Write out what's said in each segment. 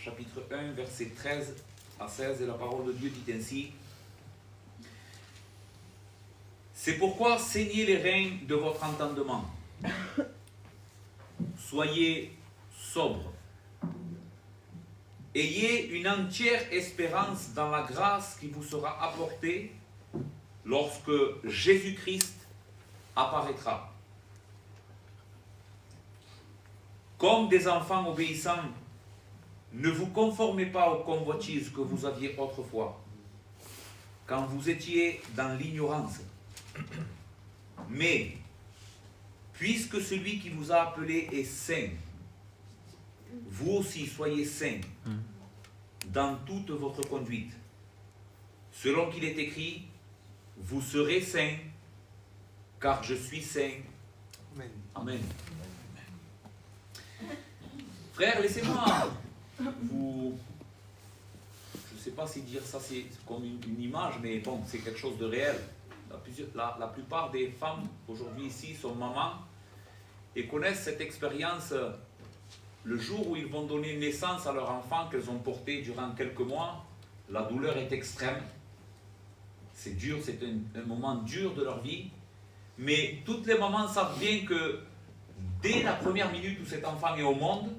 chapitre 1, versets 13 à 16, et la parole de Dieu dit ainsi: c'est pourquoi saignez les reins de votre entendement. Soyez sobres. Ayez une entière espérance dans la grâce qui vous sera apportée lorsque Jésus-Christ apparaîtra. Comme des enfants obéissants, ne vous conformez pas aux convoitises que vous aviez autrefois, quand vous étiez dans l'ignorance. Mais, puisque celui qui vous a appelé est saint, vous aussi soyez saints dans toute votre conduite. Selon qu'il est écrit, vous serez saints, car je suis saint. Amen. Amen. Frères, laissez-moi vous... Je ne sais pas si dire ça c'est comme une image, mais bon, c'est quelque chose de réel. La plupart des femmes aujourd'hui ici sont mamans et connaissent cette expérience le jour où ils vont donner naissance à leur enfant qu'elles ont porté durant quelques mois. La douleur est extrême. C'est dur, c'est un moment dur de leur vie. Mais toutes les mamans savent bien que dès la première minute où cet enfant est au monde,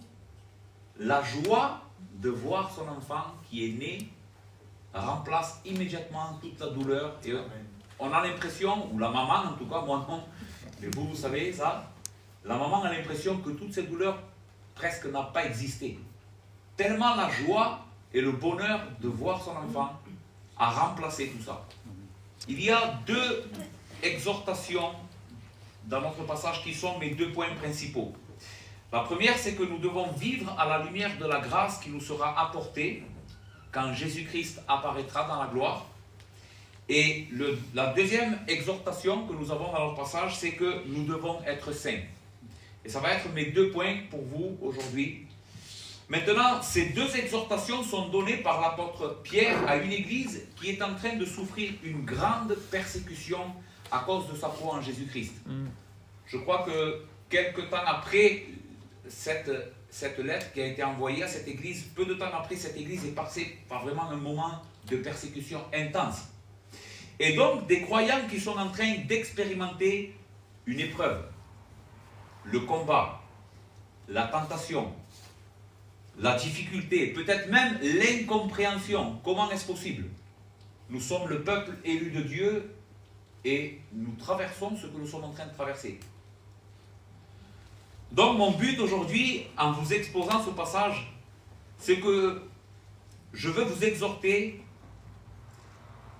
la joie de voir son enfant qui est né remplace immédiatement toute la douleur. Et on a l'impression, ou la maman en tout cas, moi non, mais vous savez ça, la maman a l'impression que toute cette douleur presque n'a pas existé. Tellement la joie et le bonheur de voir son enfant a remplacé tout ça. Il y a deux exhortations dans notre passage qui sont mes deux points principaux. La première, c'est que nous devons vivre à la lumière de la grâce qui nous sera apportée quand Jésus-Christ apparaîtra dans la gloire. Et la deuxième exhortation que nous avons dans notre passage, c'est que nous devons être saints. Et ça va être mes deux points pour vous aujourd'hui. Maintenant, ces deux exhortations sont données par l'apôtre Pierre à une église qui est en train de souffrir une grande persécution à cause de sa foi en Jésus-Christ. Je crois que quelque temps après cette lettre qui a été envoyée à cette église, peu de temps après, cette église est passée par vraiment un moment de persécution intense. Et donc, des croyants qui sont en train d'expérimenter une épreuve, le combat, la tentation, la difficulté, peut-être même l'incompréhension. Comment est-ce possible? Nous sommes le peuple élu de Dieu et nous traversons ce que nous sommes en train de traverser. Donc mon but aujourd'hui, en vous exposant ce passage, c'est que je veux vous exhorter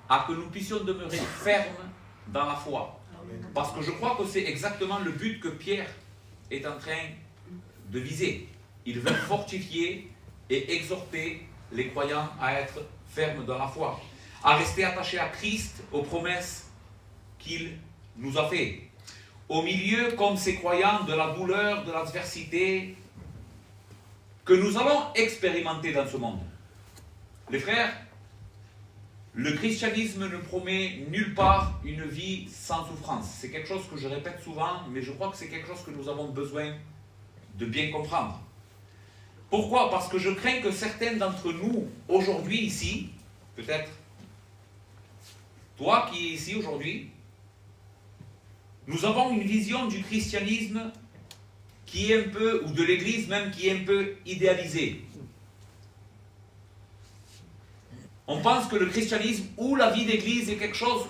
à que nous puissions demeurer fermes dans la foi. Parce que je crois que c'est exactement le but que Pierre est en train de viser. Il veut fortifier et exhorter les croyants à être fermes dans la foi, à rester attachés à Christ, aux promesses qu'il nous a faites. Au milieu, comme ces croyants, de la douleur, de l'adversité que nous allons expérimenter dans ce monde. Les frères, le christianisme ne promet nulle part une vie sans souffrance. C'est quelque chose que je répète souvent, mais je crois que c'est quelque chose que nous avons besoin de bien comprendre. Pourquoi? Parce que je crains que certains d'entre nous, aujourd'hui ici, peut-être toi qui es ici aujourd'hui, nous avons une vision du christianisme qui est un peu, ou de l'église même, qui est un peu idéalisée. On pense que le christianisme ou la vie d'église est quelque chose,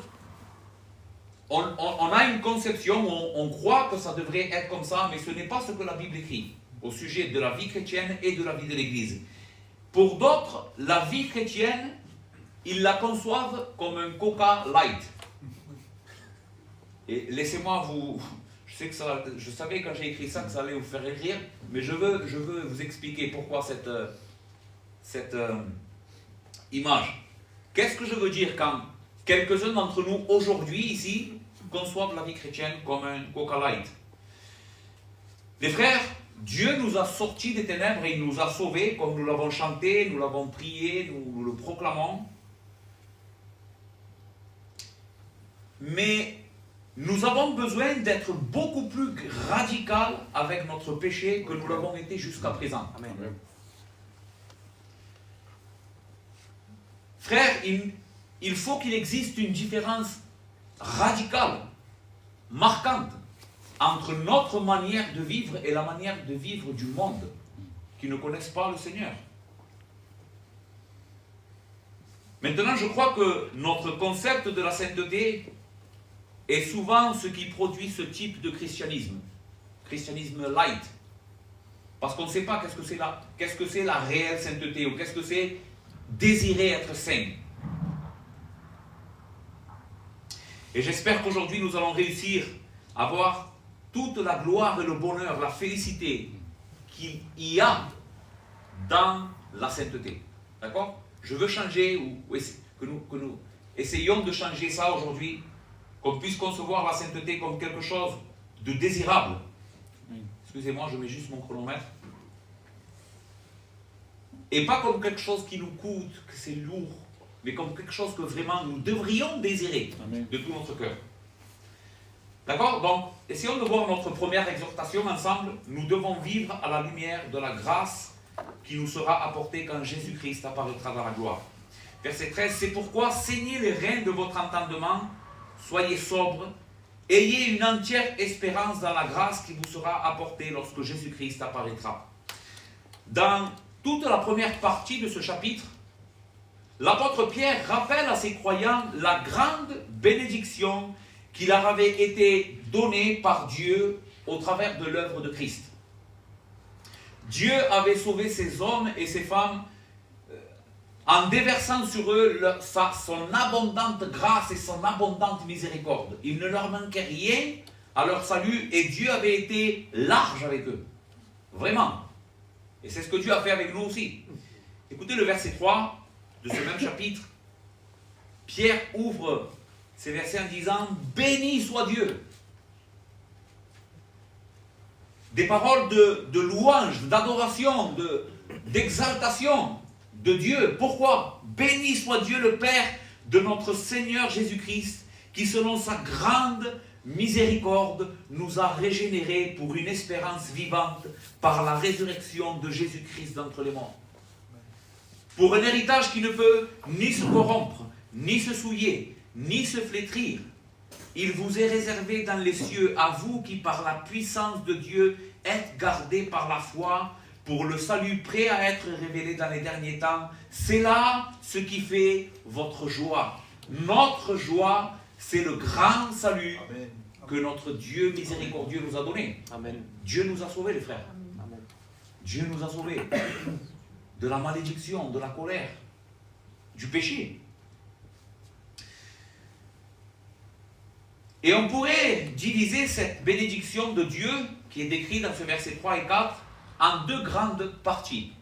on a une conception, on croit que ça devrait être comme ça, mais ce n'est pas ce que la Bible écrit au sujet de la vie chrétienne et de la vie de l'église. Pour d'autres, la vie chrétienne, ils la conçoivent comme un Coca Light. Et laissez-moi vous... Je savais quand j'ai écrit ça que ça allait vous faire rire, mais je veux vous expliquer pourquoi cette image. Qu'est-ce que je veux dire quand quelques-uns d'entre nous, aujourd'hui, ici, conçoivent la vie chrétienne comme un Coca Light? Les frères, Dieu nous a sortis des ténèbres et il nous a sauvés, comme nous l'avons chanté, nous l'avons prié, nous le proclamons. Mais nous avons besoin d'être beaucoup plus radical avec notre péché que nous l'avons été jusqu'à présent. Amen. Frère, il faut qu'il existe une différence radicale, marquante, entre notre manière de vivre et la manière de vivre du monde, qui ne connaissent pas le Seigneur. Maintenant, je crois que notre concept de la sainteté est souvent ce qui produit ce type de christianisme light. Parce qu'on ne sait pas qu'est-ce que c'est la réelle sainteté, ou qu'est-ce que c'est désirer être saint. Et j'espère qu'aujourd'hui nous allons réussir à voir toute la gloire et le bonheur, la félicité qu'il y a dans la sainteté. D'accord? Je veux changer, que nous essayons de changer ça aujourd'hui, qu'on puisse concevoir la sainteté comme quelque chose de désirable. Excusez-moi, je mets juste mon chronomètre. Et pas comme quelque chose qui nous coûte, que c'est lourd, mais comme quelque chose que vraiment nous devrions désirer. Amen. De tout notre cœur. D'accord? Donc, essayons de voir notre première exhortation ensemble. Nous devons vivre à la lumière de la grâce qui nous sera apportée quand Jésus-Christ apparaîtra dans la gloire. Verset 13, c'est pourquoi saignez les reins de votre entendement, soyez sobres, ayez une entière espérance dans la grâce qui vous sera apportée lorsque Jésus-Christ apparaîtra. Dans toute la première partie de ce chapitre, l'apôtre Pierre rappelle à ses croyants la grande bénédiction qui leur avait été donnée par Dieu au travers de l'œuvre de Christ. Dieu avait sauvé ces hommes et ces femmes en déversant sur eux son abondante grâce et son abondante miséricorde. Il ne leur manquait rien à leur salut et Dieu avait été large avec eux. Vraiment. Et c'est ce que Dieu a fait avec nous aussi. Écoutez le verset 3 de ce même chapitre. Pierre ouvre ces versets en disant « Béni soit Dieu ». Des paroles de louange, d'adoration, d'exaltation de Dieu. Pourquoi? Béni soit Dieu le Père de notre Seigneur Jésus-Christ, qui selon sa grande miséricorde nous a régénérés pour une espérance vivante par la résurrection de Jésus-Christ d'entre les morts. Pour un héritage qui ne peut ni se corrompre, ni se souiller, ni se flétrir. Il vous est réservé dans les cieux, à vous qui par la puissance de Dieu êtes gardés par la foi pour le salut prêt à être révélé dans les derniers temps. C'est là ce qui fait votre joie. Notre joie, c'est le grand salut Amen. Que notre Dieu miséricordieux nous a donné. Amen. Dieu nous a sauvés, les frères. Amen. Dieu nous a sauvés de la malédiction, de la colère, du péché. Et on pourrait diviser cette bénédiction de Dieu, qui est décrite dans ce versets 3 et 4, en deux grandes parties.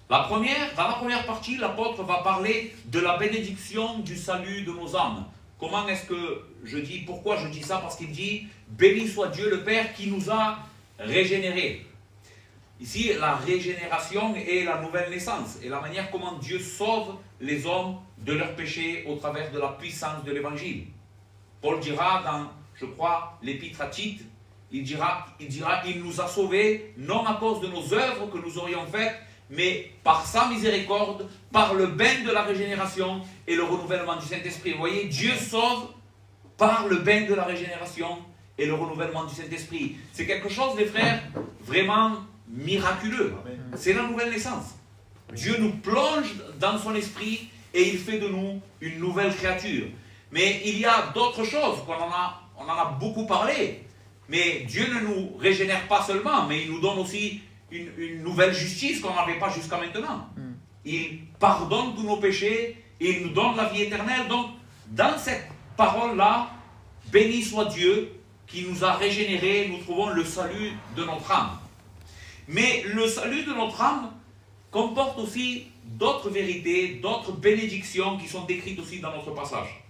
Dans la première partie, l'apôtre va parler de la bénédiction du salut de nos âmes. Comment est-ce que je dis, pourquoi je dis ça? Parce qu'il dit, béni soit Dieu le Père qui nous a régénérés. Ici, la régénération est la nouvelle naissance, et la manière comment Dieu sauve les hommes de leurs péchés au travers de la puissance de l'évangile. Paul dira dans, je crois, l'épître à Tite, il dira, il nous a sauvés, non à cause de nos œuvres que nous aurions faites, mais par sa miséricorde, par le bain de la régénération et le renouvellement du Saint-Esprit. Vous voyez, Dieu sauve par le bain de la régénération et le renouvellement du Saint-Esprit. C'est quelque chose, les frères, vraiment miraculeux. C'est la nouvelle naissance. Dieu nous plonge dans son esprit et il fait de nous une nouvelle créature. Mais il y a d'autres choses, on en a beaucoup parlé. Mais Dieu ne nous régénère pas seulement, mais il nous donne aussi une nouvelle justice qu'on n'avait pas jusqu'à maintenant. Il pardonne tous nos péchés, et il nous donne la vie éternelle. Donc, dans cette parole-là, béni soit Dieu qui nous a régénérés, nous trouvons le salut de notre âme. Mais le salut de notre âme comporte aussi d'autres vérités, d'autres bénédictions qui sont décrites aussi dans notre passage.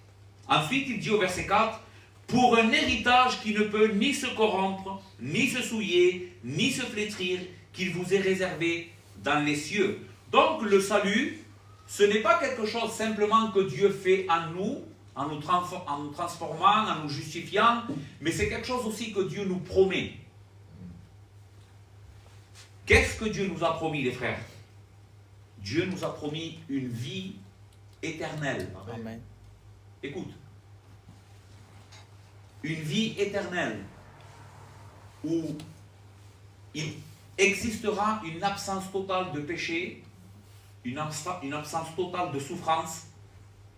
Ensuite, il dit au verset 4, « Pour un héritage qui ne peut ni se corrompre, ni se souiller, ni se flétrir, qu'il vous est réservé dans les cieux. » Donc le salut, ce n'est pas quelque chose simplement que Dieu fait en nous transformant, en nous justifiant, mais c'est quelque chose aussi que Dieu nous promet. Qu'est-ce que Dieu nous a promis, les frères? Dieu nous a promis une vie éternelle. Amen. Écoute. Une vie éternelle où il existera une absence totale de péché, une absence totale de souffrance,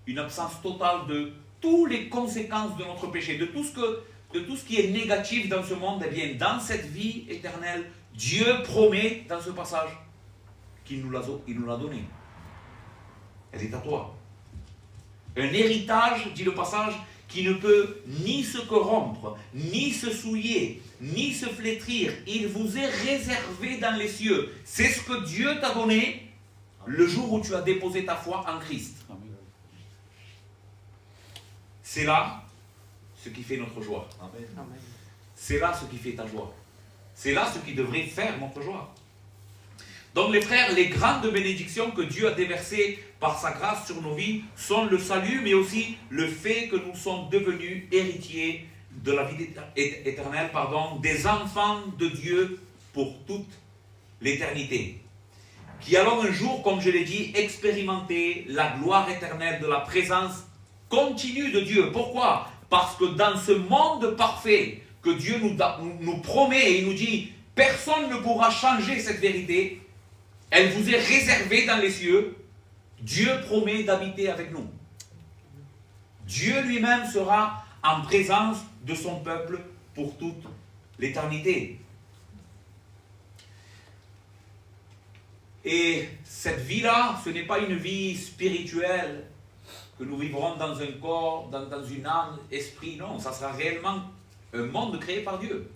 une absence totale de toutes les conséquences de notre péché, de tout ce qui est négatif dans ce monde. Eh bien, dans cette vie éternelle, Dieu promet dans ce passage qu'il nous l'a donné. Elle est à toi. Un héritage, dit le passage, qui ne peut ni se corrompre, ni se souiller, ni se flétrir. Il vous est réservé dans les cieux. C'est ce que Dieu t'a donné le jour où tu as déposé ta foi en Christ. C'est là ce qui fait notre joie. C'est là ce qui fait ta joie. C'est là ce qui devrait faire notre joie. Donc les frères, les grandes bénédictions que Dieu a déversées par sa grâce sur nos vies sont le salut, mais aussi le fait que nous sommes devenus héritiers de la vie éternelle, des enfants de Dieu pour toute l'éternité. Qui allons un jour, comme je l'ai dit, expérimenter la gloire éternelle de la présence continue de Dieu. Pourquoi? Parce que dans ce monde parfait que Dieu nous promet et il nous dit, personne ne pourra changer cette vérité, elle vous est réservée dans les cieux. Dieu promet d'habiter avec nous. Dieu lui-même sera en présence de son peuple pour toute l'éternité. Et cette vie-là, ce n'est pas une vie spirituelle que nous vivrons dans un corps, dans une âme, esprit. Non, ça sera réellement un monde créé par Dieu.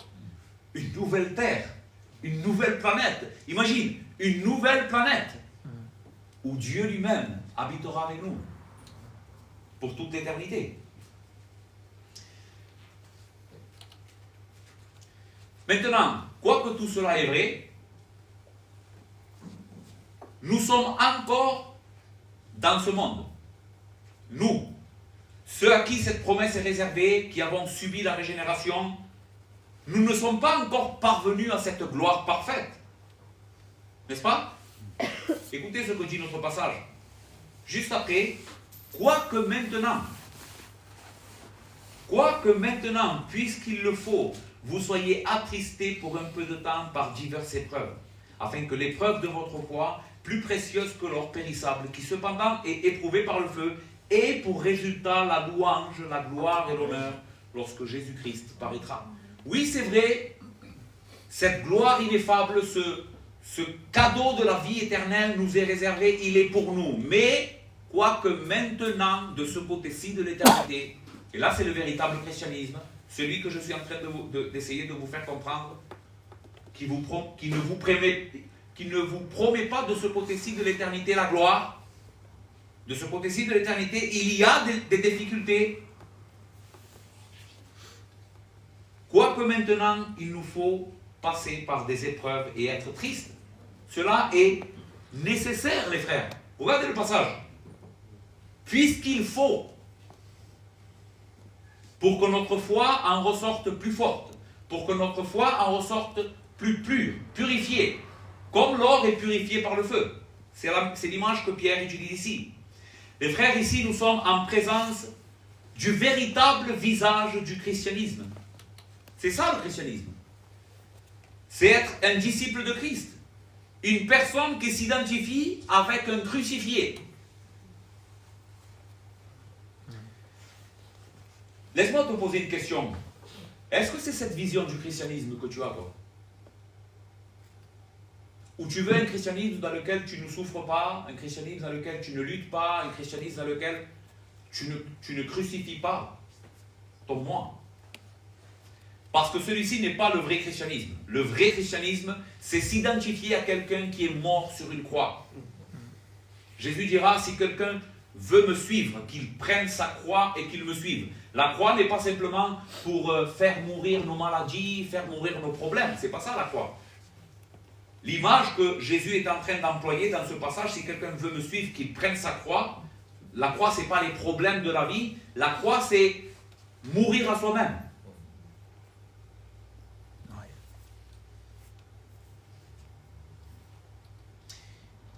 Une nouvelle terre, une nouvelle planète. Imagine, une nouvelle planète où Dieu lui-même habitera avec nous pour toute l'éternité. Maintenant, quoique tout cela est vrai, nous sommes encore dans ce monde. Nous, ceux à qui cette promesse est réservée, qui avons subi la régénération, nous ne sommes pas encore parvenus à cette gloire parfaite. N'est-ce pas? Écoutez ce que dit notre passage. Juste après, quoique maintenant, puisqu'il le faut, vous soyez attristés pour un peu de temps par diverses épreuves, afin que l'épreuve de votre foi, plus précieuse que l'or périssable, qui cependant est éprouvée par le feu, ait pour résultat la louange, la gloire et l'honneur, lorsque Jésus-Christ paraîtra. Oui, c'est vrai, cette gloire ineffable, ce cadeau de la vie éternelle nous est réservé, il est pour nous. Mais, quoique maintenant, de ce côté-ci de l'éternité, et là c'est le véritable christianisme, celui que je suis en train d'essayer de vous faire comprendre, qui ne vous promet pas de ce côté-ci de l'éternité la gloire. De ce côté-ci de l'éternité, il y a des difficultés. Quoique maintenant, il nous faut passer par des épreuves et être triste. Cela est nécessaire, les frères. Regardez le passage. Puisqu'il faut, pour que notre foi en ressorte plus forte, pour que notre foi en ressorte plus pure, purifiée, comme l'or est purifié par le feu. C'est l'image que Pierre utilise ici. Les frères, ici, nous sommes en présence du véritable visage du christianisme. C'est ça le christianisme. C'est être un disciple de Christ. Une personne qui s'identifie avec un crucifié. Laisse-moi te poser une question. Est-ce que c'est cette vision du christianisme que tu as, toi? Ou tu veux un christianisme dans lequel tu ne souffres pas, un christianisme dans lequel tu ne luttes pas, un christianisme dans lequel tu ne crucifies pas ton moi. Parce que celui-ci n'est pas le vrai christianisme. Le vrai christianisme, c'est s'identifier à quelqu'un qui est mort sur une croix. Jésus dira, si quelqu'un veut me suivre, qu'il prenne sa croix et qu'il me suive. La croix n'est pas simplement pour faire mourir nos maladies, faire mourir nos problèmes. C'est pas ça la croix. L'image que Jésus est en train d'employer dans ce passage, si quelqu'un veut me suivre, qu'il prenne sa croix. La croix, ce n'est pas les problèmes de la vie. La croix, c'est mourir à soi-même.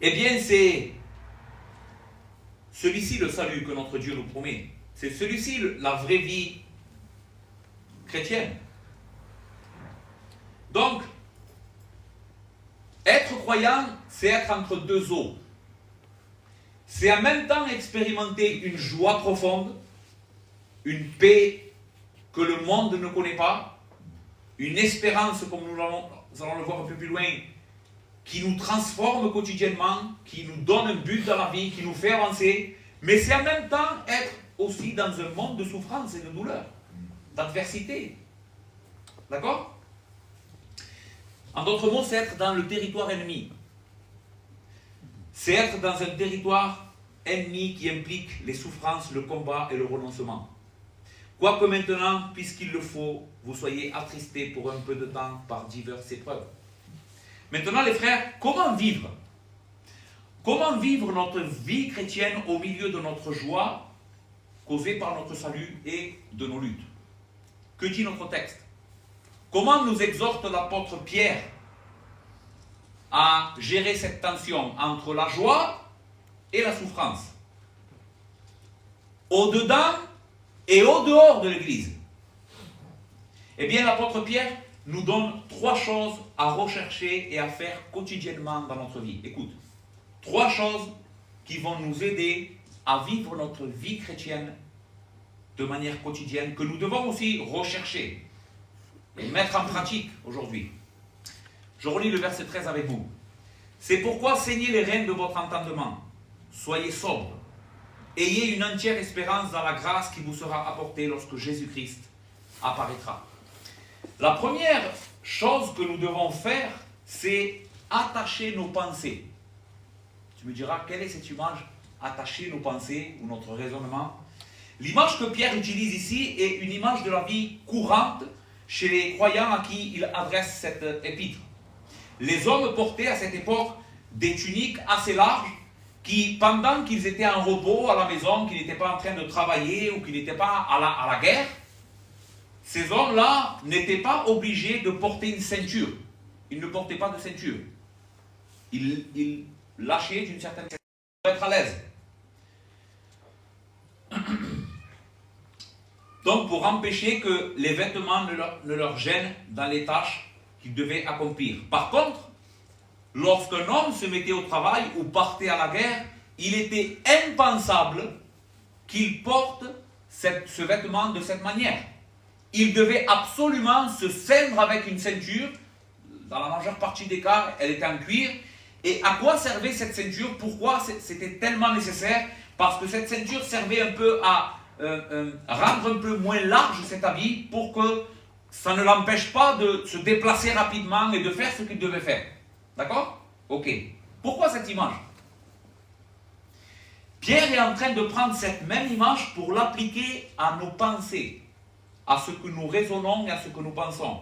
Eh bien, c'est celui-ci le salut que notre Dieu nous promet. C'est celui-ci la vraie vie chrétienne. Donc, être croyant, c'est être entre deux eaux. C'est en même temps expérimenter une joie profonde, une paix que le monde ne connaît pas, une espérance, comme nous allons le voir un peu plus loin, qui nous transforme quotidiennement, qui nous donne un but dans la vie, qui nous fait avancer, mais c'est en même temps être aussi dans un monde de souffrance et de douleur, d'adversité. D'accord? En d'autres mots, c'est être dans le territoire ennemi. C'est être dans un territoire ennemi qui implique les souffrances, le combat et le renoncement. Quoique maintenant, puisqu'il le faut, vous soyez attristés pour un peu de temps par diverses épreuves. Maintenant, les frères, comment vivre? Comment vivre notre vie chrétienne au milieu de notre joie causée par notre salut et de nos luttes? Que dit notre texte? Comment nous exhorte l'apôtre Pierre à gérer cette tension entre la joie et la souffrance? Au-dedans et au-dehors de l'Église. Eh bien, l'apôtre Pierre nous donne 3 choses à rechercher et à faire quotidiennement dans notre vie. Écoute, 3 choses qui vont nous aider à vivre notre vie chrétienne de manière quotidienne, que nous devons aussi rechercher et mettre en pratique aujourd'hui. Je relis le verset 13 avec vous. C'est pourquoi saignez les rênes de votre entendement. Soyez sobres. Ayez une entière espérance dans la grâce qui vous sera apportée lorsque Jésus-Christ apparaîtra. La première chose que nous devons faire, c'est attacher nos pensées. Tu me diras, quelle est cette image? Attacher nos pensées ou notre raisonnement. L'image que Pierre utilise ici est une image de la vie courante chez les croyants à qui il adresse cette épître. Les hommes portaient à cette époque des tuniques assez larges qui, pendant qu'ils étaient en repos à la maison, qu'ils n'étaient pas en train de travailler ou qu'ils n'étaient pas à la guerre, ces hommes-là n'étaient pas obligés de porter une ceinture. Ils ne portaient pas de ceinture. Ils lâchaient d'une certaine façon pour être à l'aise. Donc pour empêcher que les vêtements ne leur gênent dans les tâches qu'ils devaient accomplir. Par contre, lorsqu'un homme se mettait au travail ou partait à la guerre, il était impensable qu'il porte ce vêtement de cette manière. Il devait absolument se ceindre avec une ceinture. Dans la majeure partie des cas, elle était en cuir. Et à quoi servait cette ceinture? Pourquoi c'était tellement nécessaire? Parce que cette ceinture servait un peu à rendre un peu moins large cet habit pour que ça ne l'empêche pas de se déplacer rapidement et de faire ce qu'il devait faire. D'accord? Ok. Pourquoi cette image? Pierre est en train de prendre cette même image pour l'appliquer à nos pensées, à ce que nous raisonnons et à ce que nous pensons.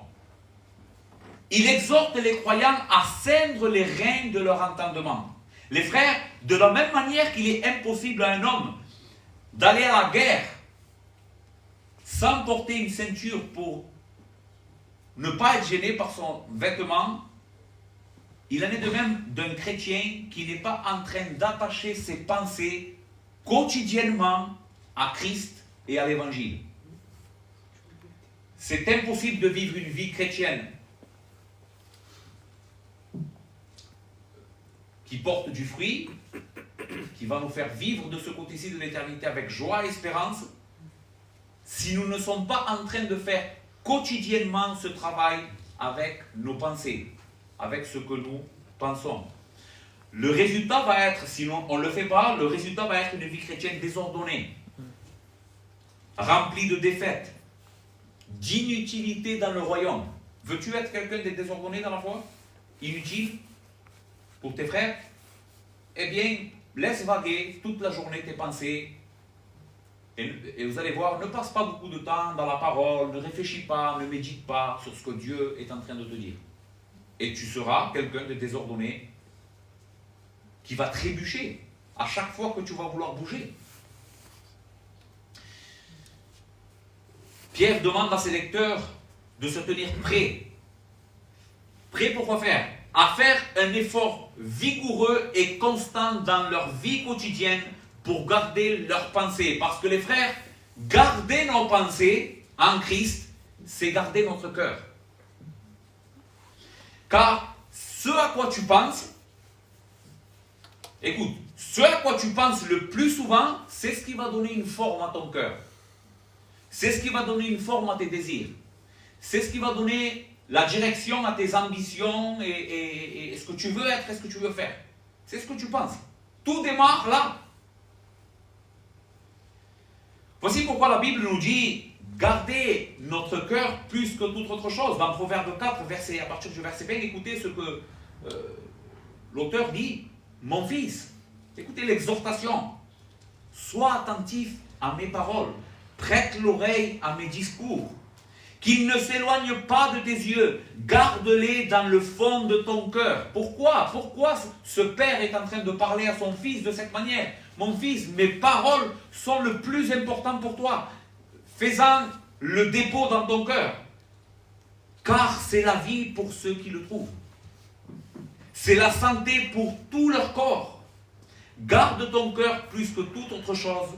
Il exhorte les croyants à ceindre les reins de leur entendement. Les frères, de la même manière qu'il est impossible à un homme d'aller à la guerre sans porter une ceinture pour ne pas être gêné par son vêtement, il en est de même d'un chrétien qui n'est pas en train d'attacher ses pensées quotidiennement à Christ et à l'Évangile. C'est impossible de vivre une vie chrétienne qui porte du fruit, qui va nous faire vivre de ce côté-ci de l'éternité avec joie et espérance, si nous ne sommes pas en train de faire quotidiennement ce travail avec nos pensées, avec ce que nous pensons. Le résultat va être, si on ne le fait pas, le résultat va être une vie chrétienne désordonnée, remplie de défaites, d'inutilité dans le royaume. Veux-tu être quelqu'un de désordonné dans la foi? Inutile pour tes frères? Eh bien, laisse vaguer toute la journée tes pensées. Et vous allez voir, ne passe pas beaucoup de temps dans la parole, ne réfléchis pas, ne médite pas sur ce que Dieu est en train de te dire. Et tu seras quelqu'un de désordonné qui va trébucher à chaque fois que tu vas vouloir bouger. Pierre demande à ses lecteurs de se tenir prêts. Prêts pour quoi faire? À faire un effort vigoureux et constant dans leur vie quotidienne pour garder leurs pensées. Parce que les frères, garder nos pensées en Christ, c'est garder notre cœur. Car ce à quoi tu penses, écoute, ce à quoi tu penses le plus souvent, c'est ce qui va donner une forme à ton cœur. C'est ce qui va donner une forme à tes désirs. C'est ce qui va donner la direction à tes ambitions et ce que tu veux être et ce que tu veux faire. C'est ce que tu penses. Tout démarre là. Voici pourquoi la Bible nous dit gardez notre cœur plus que toute autre chose. Dans Proverbe 4, à partir du verset 20, écoutez ce que l'auteur dit. Mon fils, écoutez l'exhortation. Sois attentif à mes paroles. Prête l'oreille à mes discours. Qu'ils ne s'éloignent pas de tes yeux. Garde-les dans le fond de ton cœur. Pourquoi? Pourquoi ce père est en train de parler à son fils de cette manière? Mon fils, mes paroles sont le plus important pour toi. Fais-en le dépôt dans ton cœur. Car c'est la vie pour ceux qui le trouvent. C'est la santé pour tout leur corps. Garde ton cœur plus que toute autre chose.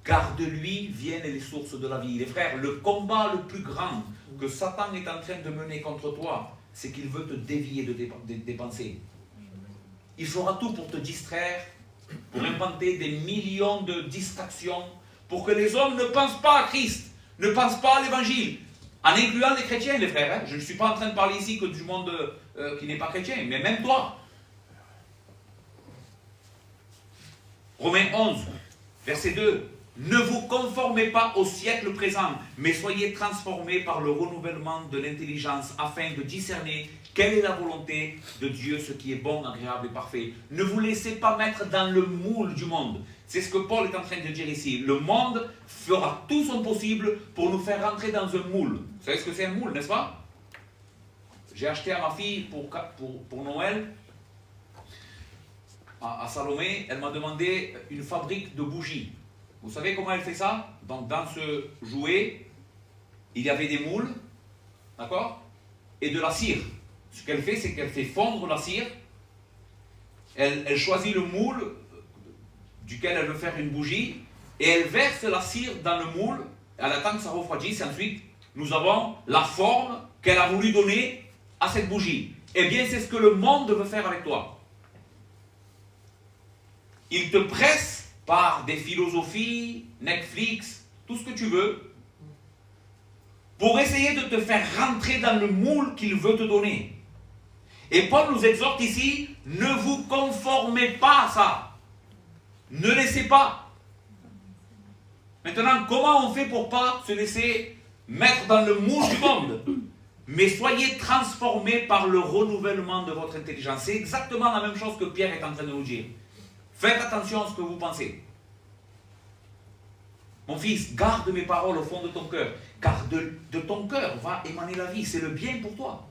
Car de lui viennent les sources de la vie. Les frères, le combat le plus grand que Satan est en train de mener contre toi, c'est qu'il veut te dévier de tes pensées. Il fera tout pour te distraire, pour inventer des millions de distractions, pour que les hommes ne pensent pas à Christ, ne pensent pas à l'évangile, en incluant les chrétiens, les frères. Je ne suis pas en train de parler ici que du monde qui n'est pas chrétien, mais même toi. Romains 11, verset 2. Ne vous conformez pas au siècle présent, mais soyez transformés par le renouvellement de l'intelligence afin de discerner quelle est la volonté de Dieu, ce qui est bon, agréable et parfait. Ne vous laissez pas mettre dans le moule du monde. C'est ce que Paul est en train de dire ici. Le monde fera tout son possible pour nous faire rentrer dans un moule. Vous savez ce que c'est un moule, n'est-ce pas? J'ai acheté à ma fille pour Noël, à Salomé, elle m'a demandé une fabrique de bougies. Vous savez comment elle fait ça? Donc dans ce jouet, il y avait des moules, d'accord? Et de la cire. Ce qu'elle fait, c'est qu'elle fait fondre la cire. Elle choisit le moule duquel elle veut faire une bougie et elle verse la cire dans le moule. Elle attend que ça refroidisse et ensuite nous avons la forme qu'elle a voulu donner à cette bougie. Eh bien, c'est ce que le monde veut faire avec toi. Il te presse par des philosophies, Netflix, tout ce que tu veux, pour essayer de te faire rentrer dans le moule qu'il veut te donner. Et Paul nous exhorte ici, ne vous conformez pas à ça. Ne laissez pas. Maintenant, comment on fait pour ne pas se laisser mettre dans le moule du monde? Mais soyez transformés par le renouvellement de votre intelligence. C'est exactement la même chose que Pierre est en train de nous dire. Faites attention à ce que vous pensez. Mon fils, garde mes paroles au fond de ton cœur, car de ton cœur va émaner la vie, c'est le bien pour toi.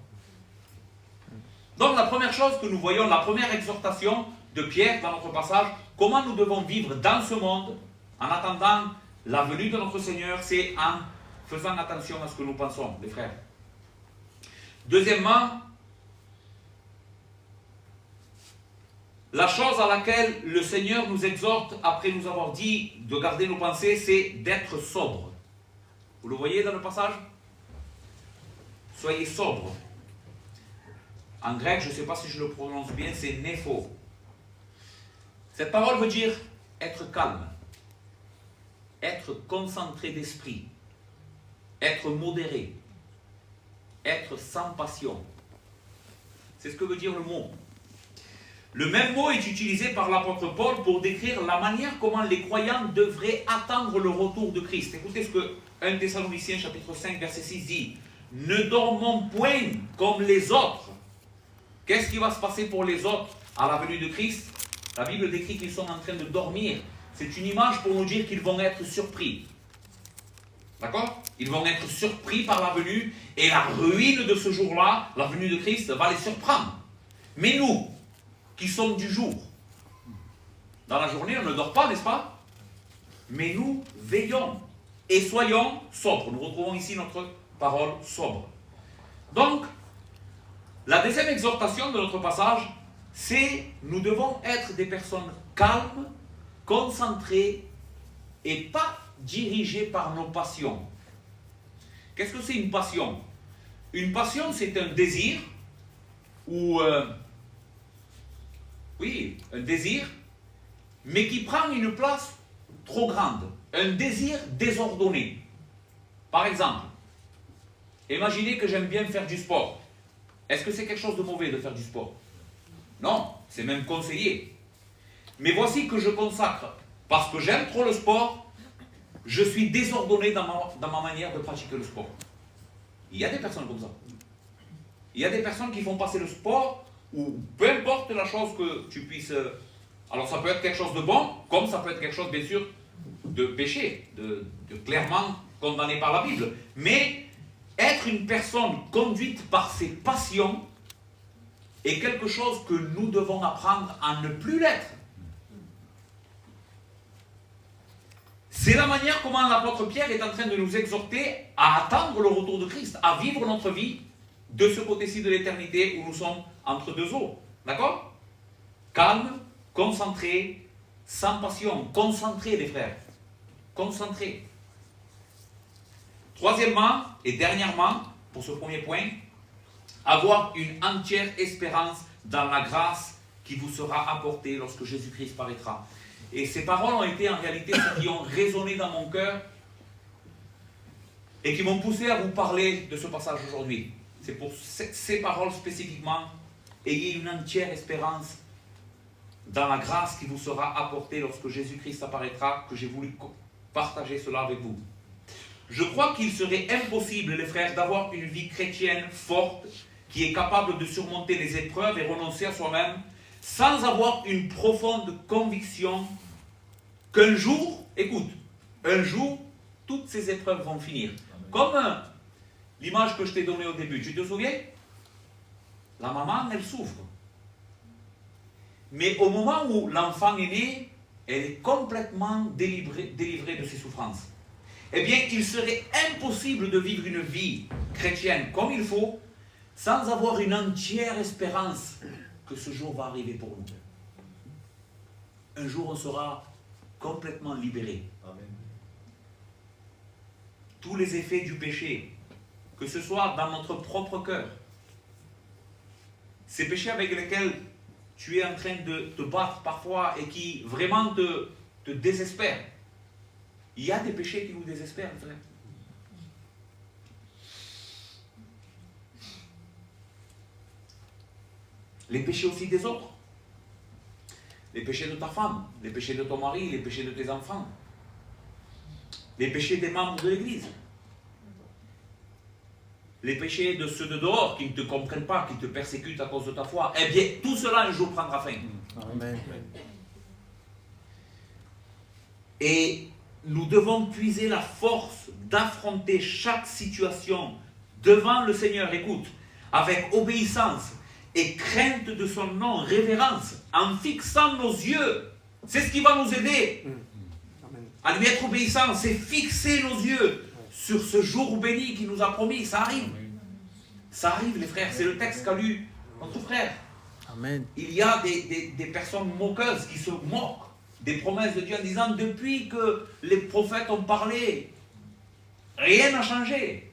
Donc la première chose que nous voyons, la première exhortation de Pierre dans notre passage, comment nous devons vivre dans ce monde, en attendant la venue de notre Seigneur, c'est en faisant attention à ce que nous pensons, les frères. Deuxièmement, la chose à laquelle le Seigneur nous exhorte, après nous avoir dit de garder nos pensées, c'est d'être sobre. Vous le voyez dans le passage? Soyez sobre. En grec, je ne sais pas si je le prononce bien, c'est nepho. Cette parole veut dire être calme, être concentré d'esprit, être modéré, être sans passion. C'est ce que veut dire le mot. Le même mot est utilisé par l'apôtre Paul pour décrire la manière comment les croyants devraient attendre le retour de Christ. Écoutez ce que 1 Thessaloniciens chapitre 5 verset 6 dit. Ne dormons point comme les autres. Qu'est-ce qui va se passer pour les autres à la venue de Christ? La Bible décrit qu'ils sont en train de dormir. C'est une image pour nous dire qu'ils vont être surpris. D'accord? Ils vont être surpris par la venue et la ruine de ce jour-là, la venue de Christ, va les surprendre. Mais nous, qui sommes du jour. Dans la journée, on ne dort pas, n'est-ce pas? Mais nous veillons et soyons sobres. Nous retrouvons ici notre parole sobre. Donc, la deuxième exhortation de notre passage, c'est nous devons être des personnes calmes, concentrés et pas dirigés par nos passions. Qu'est-ce que c'est une passion? Une passion, c'est un désir, ou oui, un désir, mais qui prend une place trop grande. Un désir désordonné. Par exemple, imaginez que j'aime bien faire du sport. Est-ce que c'est quelque chose de mauvais de faire du sport? Non, c'est même conseillé. Mais voici que je consacre, parce que j'aime trop le sport, je suis désordonné dans ma manière de pratiquer le sport. Il y a des personnes comme ça. Il y a des personnes qui font passer le sport, ou peu importe la chose que tu puisses... Alors ça peut être quelque chose de bon, comme ça peut être quelque chose, bien sûr, de péché, de clairement condamné par la Bible. Mais être une personne conduite par ses passions est quelque chose que nous devons apprendre à ne plus l'être. C'est la manière comment l'apôtre Pierre est en train de nous exhorter à attendre le retour de Christ, à vivre notre vie de ce côté-ci de l'éternité où nous sommes entre deux eaux. D'accord? Calme, concentré, sans passion. Concentré, les frères. Concentré. Troisièmement et dernièrement, pour ce premier point, avoir une entière espérance dans la grâce qui vous sera apportée lorsque Jésus-Christ paraîtra. Et ces paroles ont été en réalité celles qui ont résonné dans mon cœur et qui m'ont poussé à vous parler de ce passage aujourd'hui. C'est pour ces paroles spécifiquement, ayez une entière espérance dans la grâce qui vous sera apportée lorsque Jésus-Christ apparaîtra, que j'ai voulu partager cela avec vous. Je crois qu'il serait impossible, les frères, d'avoir une vie chrétienne forte, qui est capable de surmonter les épreuves et renoncer à soi-même, sans avoir une profonde conviction qu'un jour, écoute, un jour, toutes ces épreuves vont finir. Comme l'image que je t'ai donnée au début, tu te souviens? La maman, elle souffre. Mais au moment où l'enfant est né, elle est complètement délivrée de ses souffrances. Eh bien, il serait impossible de vivre une vie chrétienne comme il faut, sans avoir une entière espérance que ce jour va arriver pour nous. Un jour, on sera complètement libéré. Amen. Tous les effets du péché, que ce soit dans notre propre cœur, ces péchés avec lesquels tu es en train de te battre parfois et qui vraiment te désespèrent. Il y a des péchés qui nous désespèrent, frère. Les péchés aussi des autres. Les péchés de ta femme, les péchés de ton mari, les péchés de tes enfants. Les péchés des membres de l'Église. Les péchés de ceux de dehors qui ne te comprennent pas, qui te persécutent à cause de ta foi. Eh bien, tout cela un jour prendra fin. Amen. Et nous devons puiser la force d'affronter chaque situation devant le Seigneur, écoute, avec obéissance et crainte de son nom, révérence, en fixant nos yeux. C'est ce qui va nous aider à lui être obéissant, c'est fixer nos yeux sur ce jour béni qu'il nous a promis. Ça arrive. Ça arrive, les frères. C'est le texte qu'a lu notre frère. Amen. Il y a des personnes moqueuses qui se moquent des promesses de Dieu en disant depuis que les prophètes ont parlé, rien n'a changé.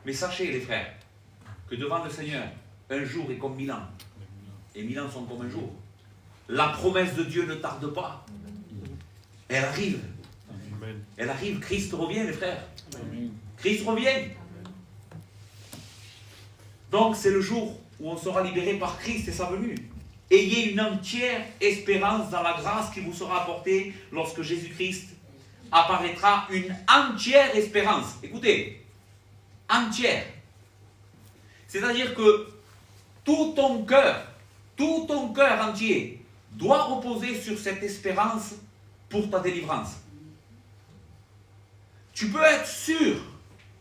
Mais sachez, les frères, que devant le Seigneur, un jour est comme 1000 ans. Et 1000 ans sont comme un jour. La promesse de Dieu ne tarde pas. Elle arrive. Amen. Elle arrive. Christ revient, les frères. Amen. Christ revient. Donc c'est le jour où on sera libéré par Christ et sa venue. Ayez une entière espérance dans la grâce qui vous sera apportée lorsque Jésus-Christ apparaîtra. Une entière espérance. Écoutez, entière. C'est-à-dire que tout ton cœur entier doit reposer sur cette espérance pour ta délivrance. Tu peux être sûr,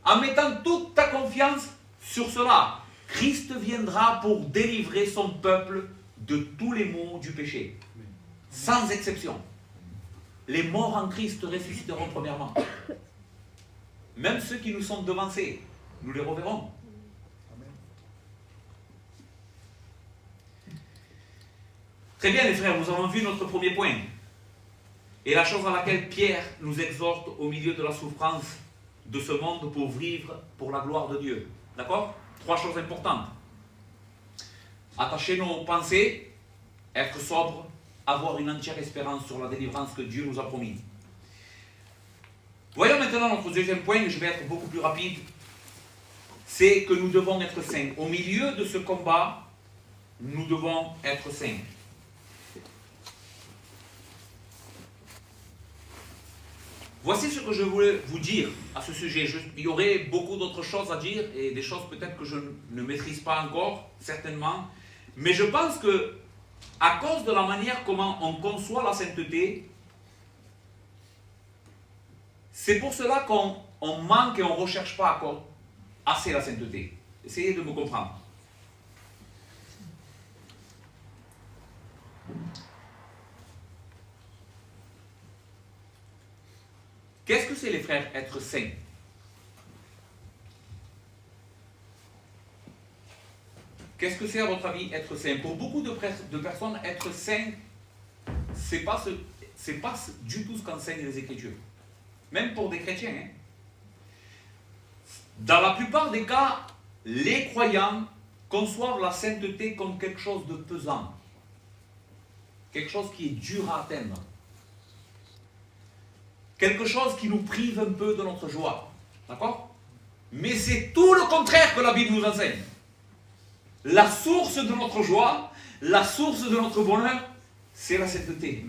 en mettant toute ta confiance sur cela, Christ viendra pour délivrer son peuple de tous les maux du péché. Sans exception. Les morts en Christ ressusciteront premièrement. Même ceux qui nous sont devancés, nous les reverrons. Très Très bien les frères, nous avons vu notre premier point. Et la chose à laquelle Pierre nous exhorte au milieu de la souffrance de ce monde pour vivre pour la gloire de Dieu. D'accord? 3 choses importantes. Attacher nos pensées, être sobre, avoir une entière espérance sur la délivrance que Dieu nous a promise. Voyons maintenant notre deuxième point, je vais être beaucoup plus rapide. C'est que nous devons être saints. Au milieu de ce combat, nous devons être saints. Voici ce que je voulais vous dire à ce sujet. Il y aurait beaucoup d'autres choses à dire et des choses peut-être que je ne maîtrise pas encore, certainement. Mais je pense que, à cause de la manière comment on conçoit la sainteté, c'est pour cela qu'on manque et on ne recherche pas assez la sainteté. Essayez de me comprendre. Qu'est-ce que c'est les frères, être saints? Qu'est-ce que c'est à votre avis être saint? Pour beaucoup de personnes, être saint, c'est pas du tout ce qu'enseignent les Écritures. Même pour des chrétiens. Hein. Dans la plupart des cas, les croyants conçoivent la sainteté comme quelque chose de pesant. Quelque chose qui est dur à atteindre. Quelque chose qui nous prive un peu de notre joie. D'accord? Mais c'est tout le contraire que la Bible nous enseigne. La source de notre joie, la source de notre bonheur, c'est la sainteté.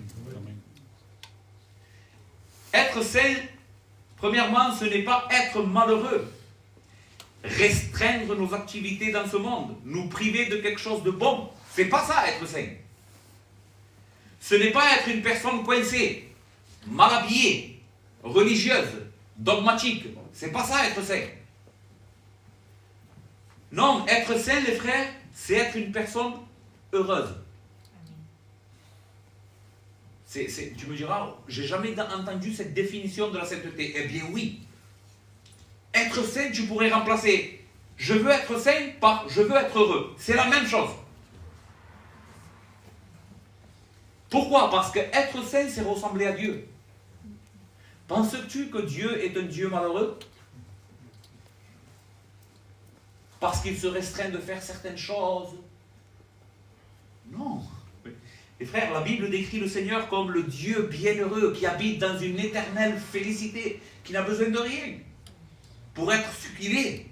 Être saint, premièrement, ce n'est pas être malheureux. Restreindre nos activités dans ce monde, nous priver de quelque chose de bon. C'est pas ça, être saint. Ce n'est pas être une personne coincée, mal habillée, religieuse, dogmatique. C'est pas ça, être saint. Non, être saint, les frères, c'est être une personne heureuse. Tu me diras, j'ai jamais entendu cette définition de la sainteté. Eh bien oui. Être saint, tu pourrais remplacer je veux être saint par je veux être heureux. C'est la même chose. Pourquoi? Parce que être saint, c'est ressembler à Dieu. Penses-tu que Dieu est un Dieu malheureux? Parce qu'il se restreint de faire certaines choses? Non. Les frères, la Bible décrit le Seigneur comme le Dieu bienheureux qui habite dans une éternelle félicité, qui n'a besoin de rien pour être ce qu'il est,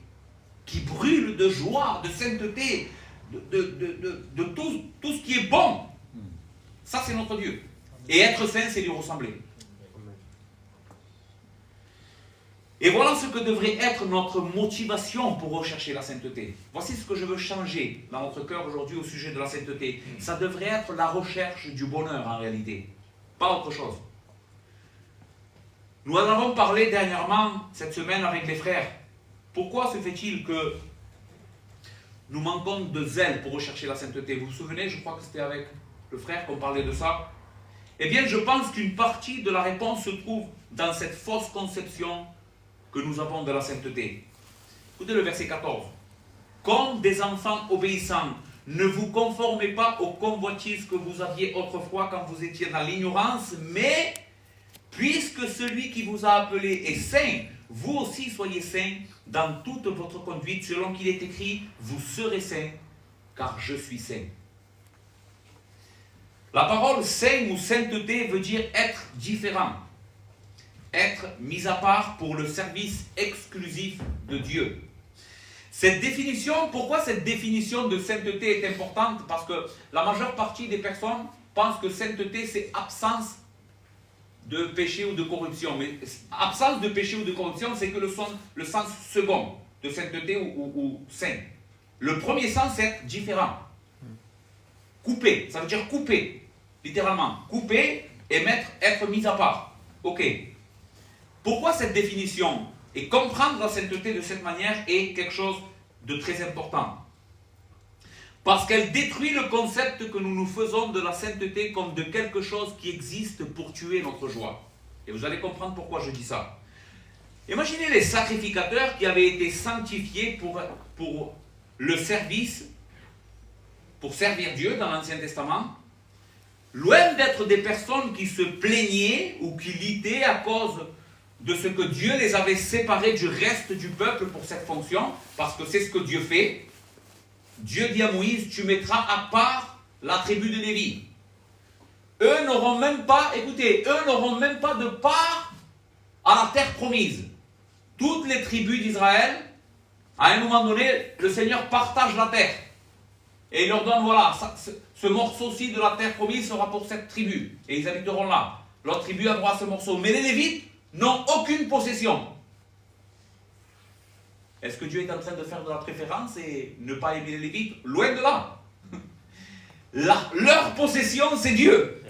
qui brûle de joie, de sainteté, de tout ce qui est bon. Ça, c'est notre Dieu. Et être saint, c'est lui ressembler. Et voilà ce que devrait être notre motivation pour rechercher la sainteté. Voici ce que je veux changer dans notre cœur aujourd'hui au sujet de la sainteté. Ça devrait être la recherche du bonheur en réalité, pas autre chose. Nous en avons parlé dernièrement, cette semaine, avec les frères. Pourquoi se fait-il que nous manquons de zèle pour rechercher la sainteté? Vous vous souvenez, je crois que c'était avec le frère qu'on parlait de ça. Eh bien, je pense qu'une partie de la réponse se trouve dans cette fausse conception que nous avons de la sainteté. Écoutez le verset 14. Comme des enfants obéissants, ne vous conformez pas aux convoitises que vous aviez autrefois quand vous étiez dans l'ignorance, mais puisque celui qui vous a appelé est saint, vous aussi soyez saints dans toute votre conduite, selon qu'il est écrit, vous serez saints, car je suis saint. La parole saint ou sainteté veut dire être différent. Être mis à part pour le service exclusif de Dieu. Cette définition, pourquoi cette définition de sainteté est importante? Parce que la majeure partie des personnes pensent que sainteté, c'est absence de péché ou de corruption. Mais absence de péché ou de corruption, c'est que le sens second de sainteté ou saint. Le premier sens, c'est être différent. Couper, ça veut dire couper, littéralement. Couper et être mis à part. Ok. Pourquoi cette définition? Et comprendre la sainteté de cette manière est quelque chose de très important. Parce qu'elle détruit le concept que nous nous faisons de la sainteté comme de quelque chose qui existe pour tuer notre joie. Et vous allez comprendre pourquoi je dis ça. Imaginez les sacrificateurs qui avaient été sanctifiés pour le service, pour servir Dieu dans l'Ancien Testament. loin d'être des personnes qui se plaignaient ou qui litaient à cause de ce que Dieu les avait séparés du reste du peuple pour cette fonction, parce que c'est ce que Dieu fait. Dieu dit à Moïse, tu mettras à part la tribu de Lévi. Eux n'auront même pas, écoutez, eux n'auront même pas de part à la terre promise. Toutes les tribus d'Israël, à un moment donné, le Seigneur partage la terre. Et il leur donne, voilà, ce morceau-ci de la terre promise sera pour cette tribu. Et ils habiteront là. L'autre tribu a droit à ce morceau. Mais les Lévites n'ont aucune possession. Est-ce que Dieu est en train de faire de la préférence et ne pas aimer les Lévites? Loin de là. Leur possession, c'est Dieu.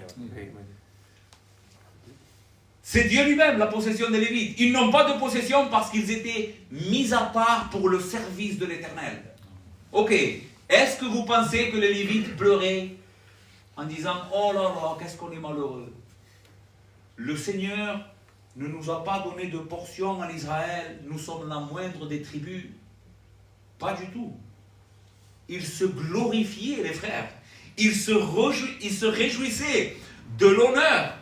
C'est Dieu lui-même, la possession des Lévites. Ils n'ont pas de possession parce qu'ils étaient mis à part pour le service de l'Éternel. Ok. Est-ce que vous pensez que les Lévites pleuraient en disant « Oh là là, qu'est-ce qu'on est malheureux !» Le Seigneur ne nous a pas donné de portion en Israël, nous sommes la moindre des tribus. Pas du tout. Ils se glorifiaient, les frères. Ils se réjouissaient de l'honneur,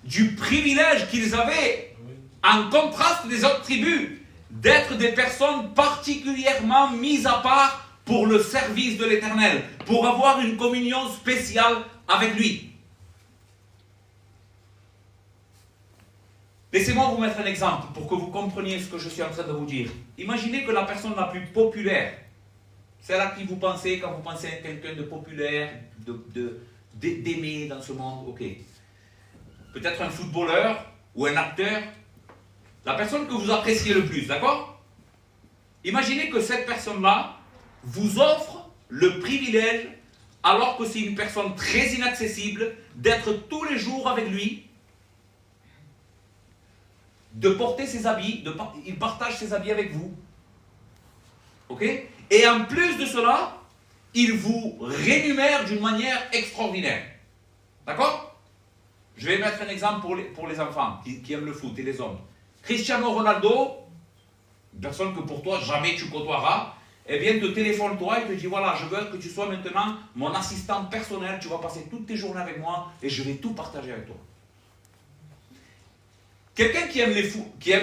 du privilège qu'ils avaient, en contraste des autres tribus, d'être des personnes particulièrement mises à part pour le service de l'Éternel, pour avoir une communion spéciale avec lui. Laissez-moi vous mettre un exemple pour que vous compreniez ce que je suis en train de vous dire. Imaginez que la personne la plus populaire, celle à qui vous pensez quand vous pensez à quelqu'un de populaire, d'aimer dans ce monde, ok. Peut-être un footballeur ou un acteur, la personne que vous appréciez le plus, d'accord? Imaginez que cette personne-là vous offre le privilège, alors que c'est une personne très inaccessible, d'être tous les jours avec lui, de porter ses habits, il partage ses habits avec vous. Ok? Et en plus de cela, il vous rémunère d'une manière extraordinaire. D'accord? Je vais mettre un exemple pour les enfants qui aiment le foot et les hommes. Cristiano Ronaldo, une personne que pour toi jamais tu côtoieras, eh bien te téléphone-toi et te dit voilà, je veux que tu sois maintenant mon assistant personnel, tu vas passer toutes tes journées avec moi et je vais tout partager avec toi. Quelqu'un qui aime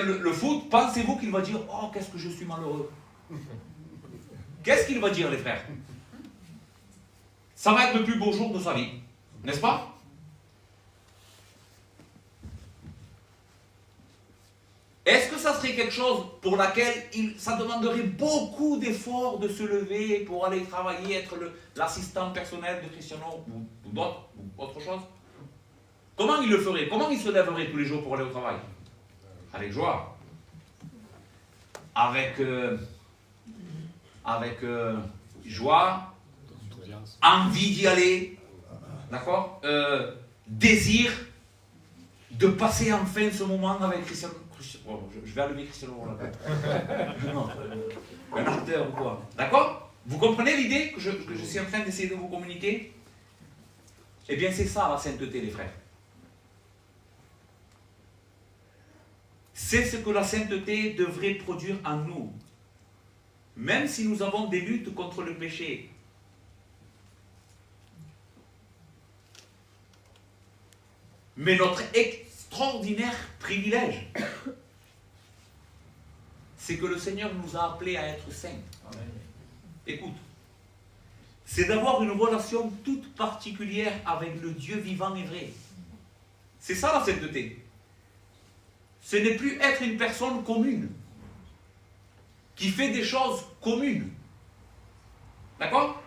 le foot, pensez-vous qu'il va dire oh, qu'est-ce que je suis malheureux? Qu'est-ce qu'il va dire, les frères? Ça va être le plus beau jour de sa vie, n'est-ce pas? Est-ce que ça serait quelque chose pour laquelle ça demanderait beaucoup d'efforts de se lever pour aller travailler, être l'assistant personnel de Cristiano ou d'autres, ou autre chose? Comment il le ferait? Comment il se lèverait tous les jours pour aller au travail? Avec joie. Avec joie, envie d'y aller, d'accord? Désir de passer enfin ce moment avec Cristiano. Oh, je vais allumer Cristiano Ronaldo. Non, un acteur ou quoi. D'accord? Vous comprenez l'idée que je suis en train d'essayer de vous communiquer? Eh bien, c'est ça la sainteté, les frères. C'est ce que la sainteté devrait produire en nous. Même si nous avons des luttes contre le péché. Mais notre extraordinaire privilège, c'est que le Seigneur nous a appelés à être saints. Amen. Écoute, c'est d'avoir une relation toute particulière avec le Dieu vivant et vrai. C'est ça la sainteté. Ce n'est plus être une personne commune, qui fait des choses communes. D'accord?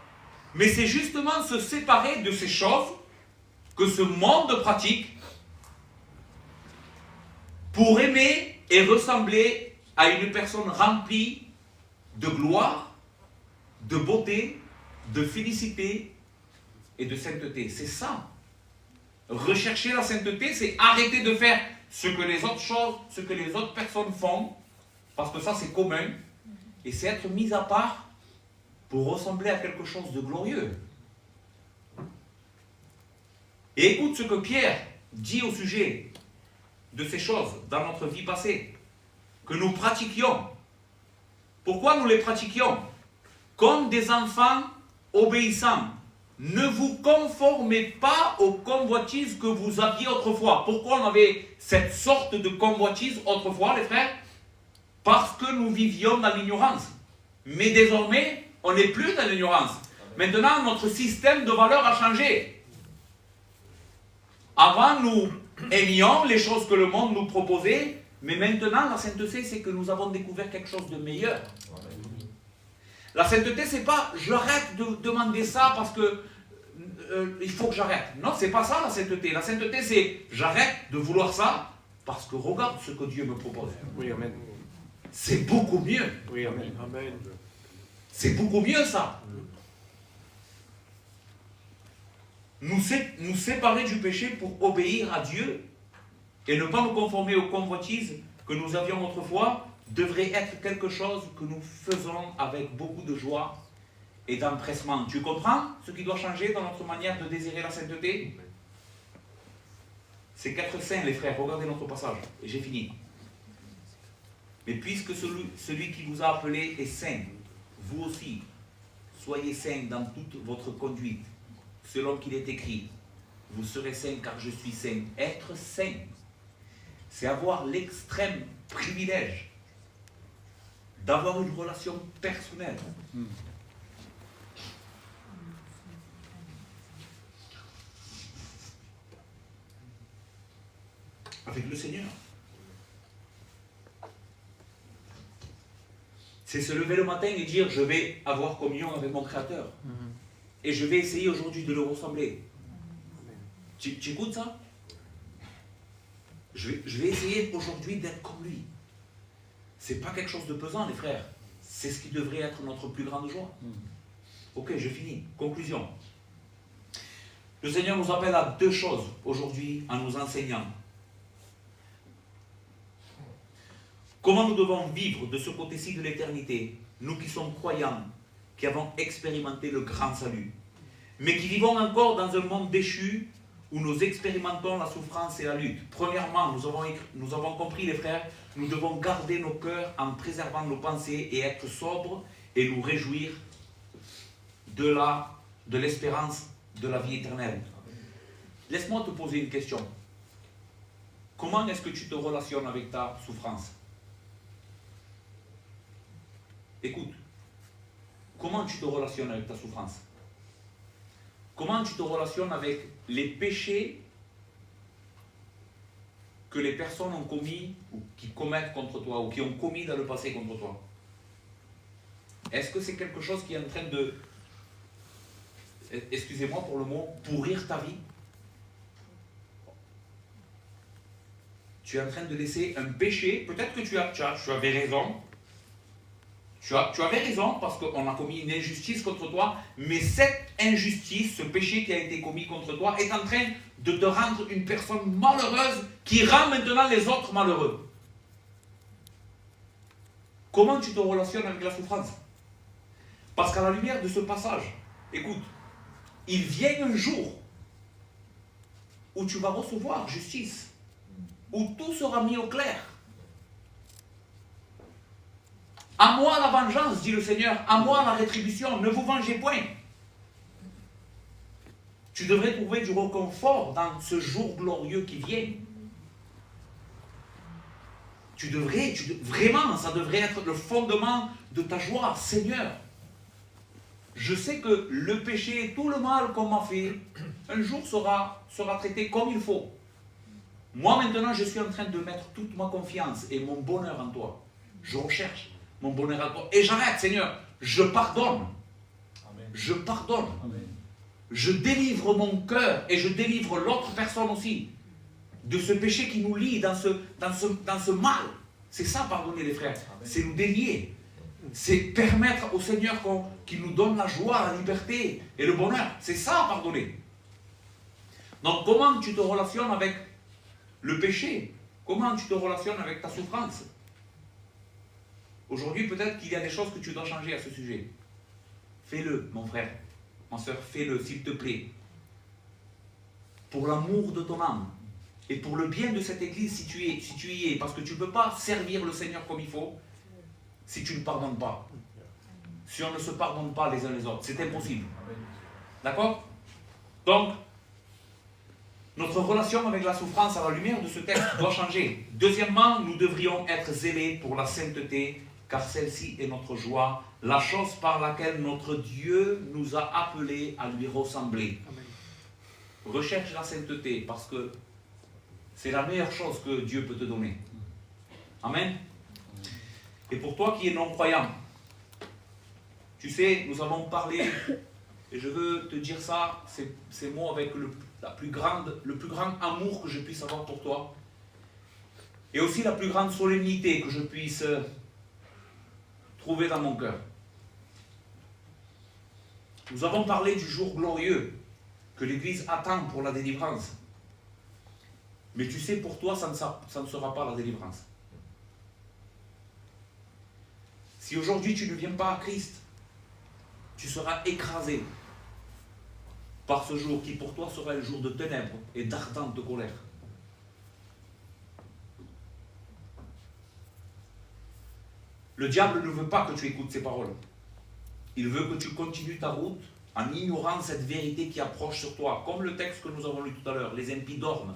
Mais c'est justement se séparer de ces choses que ce monde pratique pour aimer et ressembler à une personne remplie de gloire, de beauté, de félicité et de sainteté. C'est ça. Rechercher la sainteté, c'est arrêter de faire ce que les autres choses, ce que les autres personnes font, parce que ça c'est commun, et c'est être mis à part pour ressembler à quelque chose de glorieux. Et écoute ce que Pierre dit au sujet de ces choses dans notre vie passée, que nous pratiquions. Pourquoi nous les pratiquions? Comme des enfants obéissants, ne vous conformez pas aux convoitises que vous aviez autrefois. Pourquoi on avait cette sorte de convoitise autrefois, les frères? Parce que nous vivions dans l'ignorance. Mais désormais, on n'est plus dans l'ignorance. Maintenant, notre système de valeurs a changé. Avant, nous aimions les choses que le monde nous proposait, mais maintenant, la sainteté, c'est que nous avons découvert quelque chose de meilleur. La sainteté, c'est pas j'arrête de demander ça parce que il faut que j'arrête. Non, c'est pas ça la sainteté. La sainteté, c'est j'arrête de vouloir ça parce que regarde ce que Dieu me propose. Oui, amen. C'est beaucoup mieux. Oui, amen. Amen. C'est beaucoup mieux ça. Nous séparer du péché pour obéir à Dieu et ne pas nous conformer aux convoitises que nous avions autrefois devrait être quelque chose que nous faisons avec beaucoup de joie et d'empressement. Tu comprends ce qui doit changer dans notre manière de désirer la sainteté? C'est 4 saints, les frères. Regardez notre passage. Et j'ai fini. Mais puisque celui qui vous a appelé est saint, vous aussi, soyez saints dans toute votre conduite, selon qu'il est écrit. Vous serez saints car je suis saint. Être saint, c'est avoir l'extrême privilège d'avoir une relation personnelle avec le Seigneur. C'est se lever le matin et dire je vais avoir communion avec mon Créateur. Et je vais essayer aujourd'hui de le ressembler. Tu écoutes ça? Je vais essayer aujourd'hui d'être comme lui. C'est pas quelque chose de pesant, les frères. C'est ce qui devrait être notre plus grande joie. Ok, je finis. Conclusion. Le Seigneur nous appelle à 2 choses aujourd'hui en nous enseignant. Comment nous devons vivre de ce côté-ci de l'éternité, nous qui sommes croyants, qui avons expérimenté le grand salut, mais qui vivons encore dans un monde déchu où nous expérimentons la souffrance et la lutte. Premièrement, nous avons compris, les frères, nous devons garder nos cœurs en préservant nos pensées et être sobres et nous réjouir de l'espérance de la vie éternelle. Laisse-moi te poser une question. Comment est-ce que tu te relationnes avec ta souffrance? Écoute, comment tu te relationnes avec ta souffrance? Comment tu te relationnes avec les péchés que les personnes ont commis ou qui commettent contre toi ou qui ont commis dans le passé contre toi? Est-ce que c'est quelque chose qui est en train de, excusez-moi pour le mot, pourrir ta vie? Tu es en train de laisser un péché, peut-être que tu avais raison. Tu avais raison parce qu'on a commis une injustice contre toi, mais cette injustice, ce péché qui a été commis contre toi, est en train de te rendre une personne malheureuse qui rend maintenant les autres malheureux. Comment tu te relationnes avec la souffrance? Parce qu'à la lumière de ce passage, écoute, il vient un jour où tu vas recevoir justice, où tout sera mis au clair. À moi la vengeance, dit le Seigneur, à moi la rétribution, ne vous vengez point. Tu devrais trouver du réconfort dans ce jour glorieux qui vient. Vraiment, ça devrait être le fondement de ta joie. Seigneur, je sais que le péché, tout le mal qu'on m'a fait, un jour sera traité comme il faut. Moi maintenant, je suis en train de mettre toute ma confiance et mon bonheur en toi. Je recherche mon bonheur en toi. Et j'arrête, Seigneur. Je pardonne. Amen. Je pardonne. Amen. Je délivre mon cœur et je délivre l'autre personne aussi de ce péché qui nous lie dans ce mal. C'est ça, pardonner, les frères. C'est nous délier. C'est permettre au Seigneur qu'il nous donne la joie, la liberté et le bonheur. C'est ça, pardonner. Donc, comment tu te relationnes avec le péché? Comment tu te relationnes avec ta souffrance? Aujourd'hui, peut-être qu'il y a des choses que tu dois changer à ce sujet. Fais-le, mon frère, ma soeur, fais-le, s'il te plaît. Pour l'amour de ton âme et pour le bien de cette église, si tu y es, parce que tu ne peux pas servir le Seigneur comme il faut si tu ne pardonnes pas. Si on ne se pardonne pas les uns les autres, c'est impossible. D'accord? Donc, notre relation avec la souffrance à la lumière de ce texte doit changer. Deuxièmement, nous devrions être zélés pour la sainteté, car celle-ci est notre joie, la chose par laquelle notre Dieu nous a appelés à lui ressembler. Amen. Recherche la sainteté, parce que c'est la meilleure chose que Dieu peut te donner. Amen. Et pour toi qui es non-croyant, tu sais, nous avons parlé, et je veux te dire ça, ces mots avec le plus grand amour que je puisse avoir pour toi, et aussi la plus grande solennité que je puisse trouver dans mon cœur. Nous avons parlé du jour glorieux que l'Église attend pour la délivrance. Mais tu sais, pour toi, ça ne sera pas la délivrance. Si aujourd'hui tu ne viens pas à Christ, tu seras écrasé par ce jour qui pour toi sera un jour de ténèbres et d'ardente colère. Le diable ne veut pas que tu écoutes ces paroles. Il veut que tu continues ta route en ignorant cette vérité qui approche sur toi. Comme le texte que nous avons lu tout à l'heure, les impies dorment.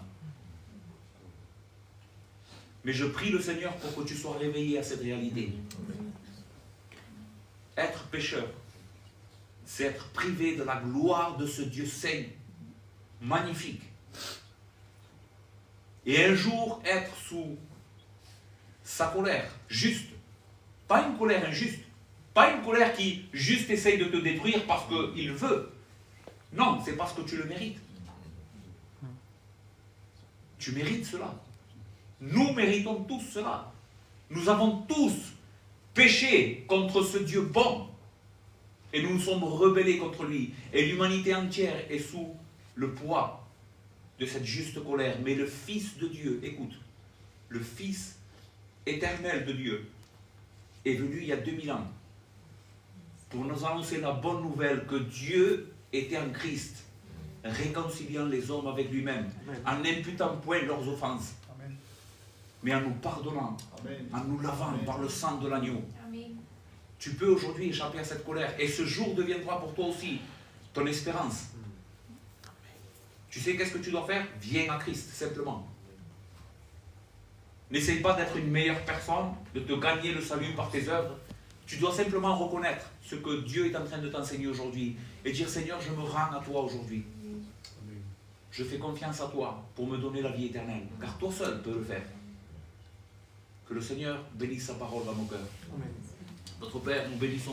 Mais je prie le Seigneur pour que tu sois réveillé à cette réalité. Être pécheur, c'est être privé de la gloire de ce Dieu saint, magnifique. Et un jour être sous sa colère, juste. Pas une colère injuste. Pas une colère qui juste essaye de te détruire parce qu'il veut. Non, c'est parce que tu le mérites. Tu mérites cela. Nous méritons tous cela. Nous avons tous péché contre ce Dieu bon. Et nous nous sommes rebellés contre lui. Et l'humanité entière est sous le poids de cette juste colère. Mais le Fils de Dieu, écoute, le Fils éternel de Dieu est venu il y a 2000 ans pour nous annoncer la bonne nouvelle que Dieu était en Christ, réconciliant les hommes avec lui-même, en n'imputant point leurs offenses, Amen. Mais en nous pardonnant, Amen. En nous lavant Amen. Par le sang de l'agneau. Tu peux aujourd'hui échapper à cette colère, et ce jour deviendra pour toi aussi ton espérance. Tu sais qu'est-ce que tu dois faire? Viens à Christ, simplement. N'essaye pas d'être une meilleure personne, de te gagner le salut par tes œuvres. Tu dois simplement reconnaître ce que Dieu est en train de t'enseigner aujourd'hui et dire: Seigneur, je me rends à toi aujourd'hui. Je fais confiance à toi pour me donner la vie éternelle, car toi seul peux le faire. Que le Seigneur bénisse sa parole dans nos cœurs. Notre Père, nous bénissons.